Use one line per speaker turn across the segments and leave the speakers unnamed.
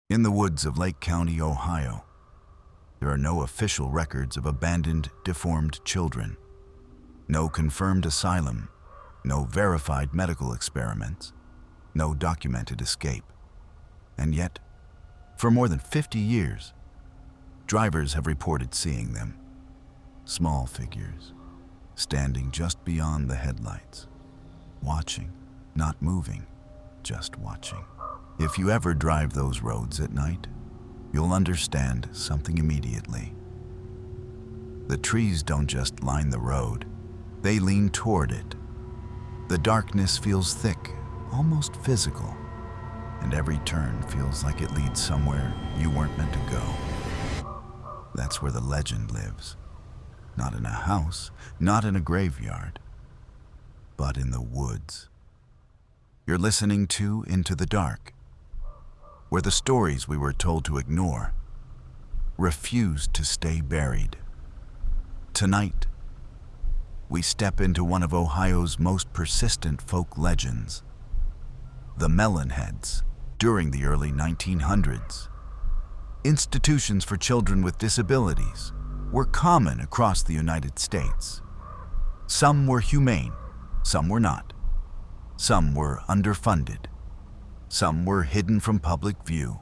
In the woods of Lake County, Ohio, there are no official records of abandoned, deformed children, no confirmed asylum, no verified medical experiments, no documented escape. And yet, for more than 50 years, drivers have reported seeing them, small figures, standing just beyond the headlights, watching, not moving, just watching. If you ever drive those roads at night, you'll understand something immediately. The trees don't just line the road, they lean toward it. The darkness feels thick, almost physical, and every turn feels like it leads somewhere you weren't meant to go. That's where the legend lives. Not in a house, not in a graveyard, but in the woods. You're listening to Into the Dark, where the stories we were told to ignore refused to stay buried. Tonight, we step into one of Ohio's most persistent folk legends, the Melon Heads. During the early 1900s, institutions for children with disabilities were common across the United States. Some were humane, some were not. Some were underfunded. Some were hidden from public view.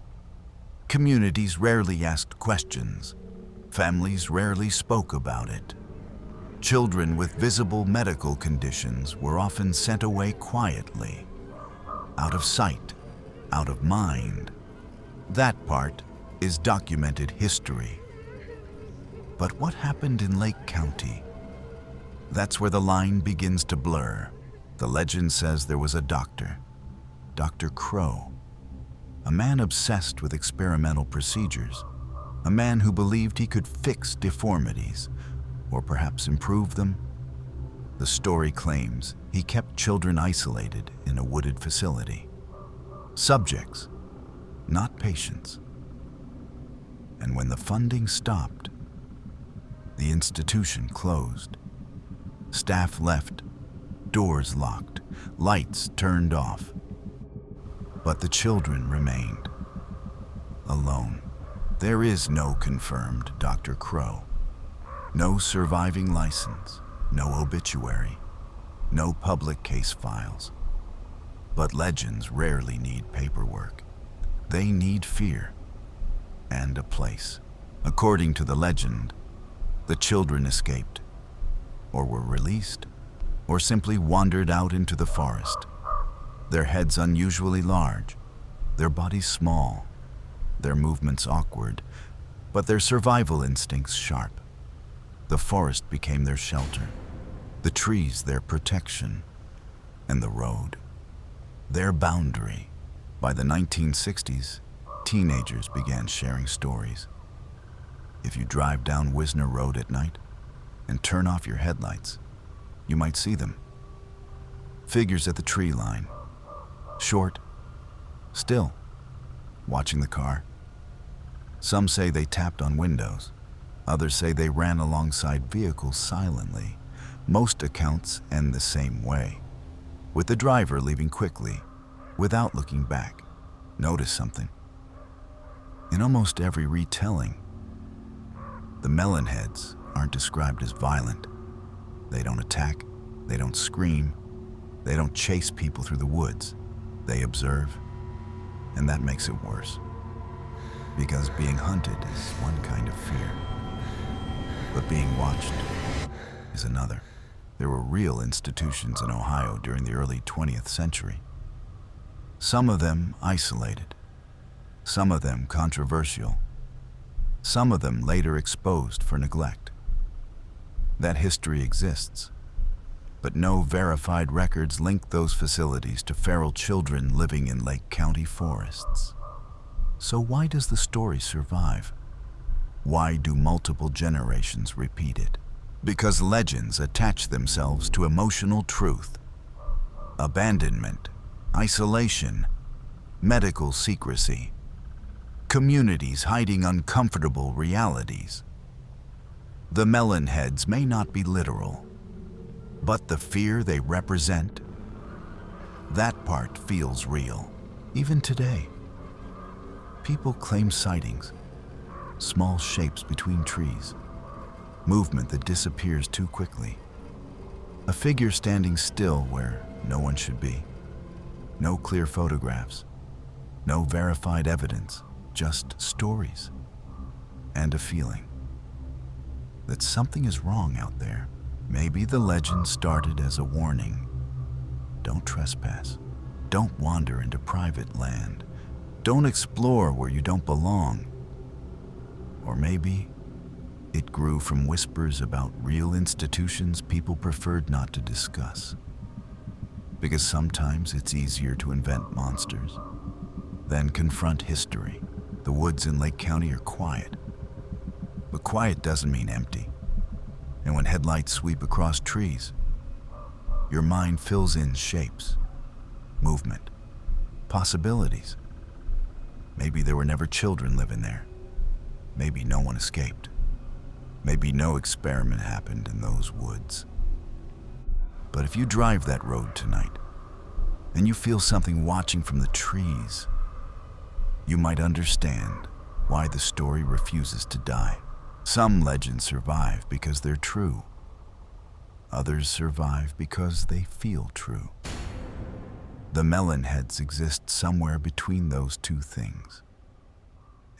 Communities rarely asked questions. Families rarely spoke about it. Children with visible medical conditions were often sent away quietly, out of sight, out of mind. That part is documented history. But what happened in Lake County? That's where the line begins to blur. The legend says there was a doctor, Dr. Crow, a man obsessed with experimental procedures, a man who believed he could fix deformities, or perhaps improve them. The story claims he kept children isolated in a wooded facility. Subjects, not patients. And when the funding stopped, the institution closed. Staff left, doors locked, lights turned off. But the children remained alone. There is no confirmed Dr. Crow, no surviving license, no obituary, no public case files. But legends rarely need paperwork. They need fear and a place. According to the legend, the children escaped, or were released, or simply wandered out into the forest. Their heads unusually large, their bodies small, their movements awkward, but their survival instincts sharp. The forest became their shelter, the trees their protection, and the road their boundary. By the 1960s, teenagers began sharing stories. If you drive down Wisner Road at night and turn off your headlights, you might see them. Figures at the tree line, short, still, watching the car. Some say they tapped on windows. Others say they ran alongside vehicles silently. Most accounts end the same way, with the driver leaving quickly, without looking back. Notice something. In almost every retelling, the Melon Heads aren't described as violent. They don't attack, they don't scream, they don't chase people through the woods. They observe, and that makes it worse. Because being hunted is one kind of fear, but being watched is another. There were real institutions in Ohio during the early 20th century. Some of them isolated, some of them controversial, some of them later exposed for neglect. That history exists, but no verified records link those facilities to feral children living in Lake County forests. So why does the story survive? Why do multiple generations repeat it? Because legends attach themselves to emotional truth. Abandonment, isolation, medical secrecy, communities hiding uncomfortable realities. The Melon Heads may not be literal, but the fear they represent, that part feels real, even today. People claim sightings, small shapes between trees, movement that disappears too quickly, a figure standing still where no one should be. No clear photographs, no verified evidence, just stories and a feeling that something is wrong out there. Maybe the legend started as a warning. Don't trespass. Don't wander into private land. Don't explore where you don't belong. Or maybe it grew from whispers about real institutions people preferred not to discuss. Because sometimes it's easier to invent monsters than confront history. The woods in Lake County are quiet, but quiet doesn't mean empty. And when headlights sweep across trees, your mind fills in shapes, movement, possibilities. Maybe there were never children living there. Maybe no one escaped. Maybe no experiment happened in those woods. But if you drive that road tonight, and you feel something watching from the trees, you might understand why the story refuses to die. Some legends survive because they're true. Others survive because they feel true. The Melon Heads exist somewhere between those two things.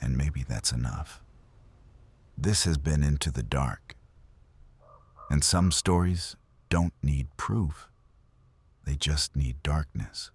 And maybe that's enough. This has been Into the Dark. And some stories don't need proof. They just need darkness.